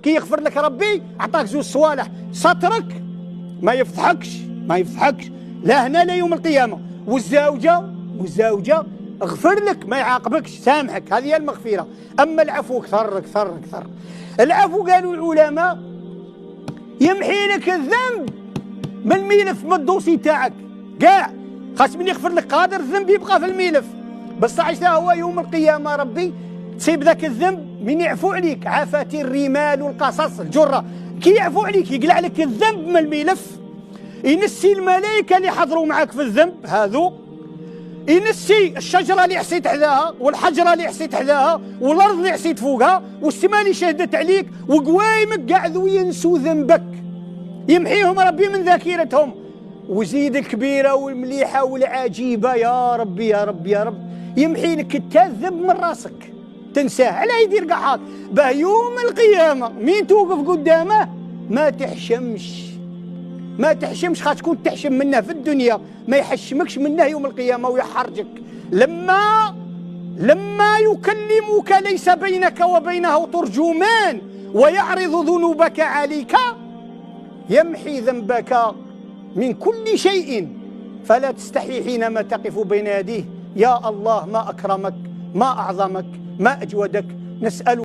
كي يغفر لك ربي عطاك زوج صوالح، سترك ما يفضحكش لا هنا لا يوم القيامه، والزوجه اغفر لك ما يعاقبكش سامحك، هذه هي المغفره. اما العفو كثر. العفو قالوا العلماء يمحي لك الذنب من الملف، من الدوسي تاعك كاع، خاص من يغفر لك قادر الذنب يبقى في الملف، بس عشان هو يوم القيامه ربي تصيب ذاك الذنب من يعفو عليك، عافت الرمال والقصص الجره، كي يعفو عليك يقلع لك الذنب من الملف، ينسي الملائكه اللي حضروا معك في الذنب هذو، ينسي الشجره اللي حسيت حداها والحجره اللي حسيت حداها والارض اللي حسيت فوقها والسماء اللي شهدت عليك وقوايمك قاعدوا ينسوا ذنبك، يمحيهم ربي من ذاكرتهم. وزيد الكبيره والمليحه والعجيبه يا ربي يا ربي يا رب، يمحي لك حتى الذنب من راسك تنساه، على يدير قحاط باه يوم القيامه مين توقف قدامه ما تحشمش، خاص تكون تحشم منه في الدنيا، ما يحشمكش منه يوم القيامه ويحرجك. لما يكلمك ليس بينك وبينه ترجمان ويعرض ذنوبك عليك يمحي ذنبك من كل شيء، فلا تستحي حينما تقف بين يديه. يا الله ما أكرمك، ما أعظمك، ما أجودك، نسأل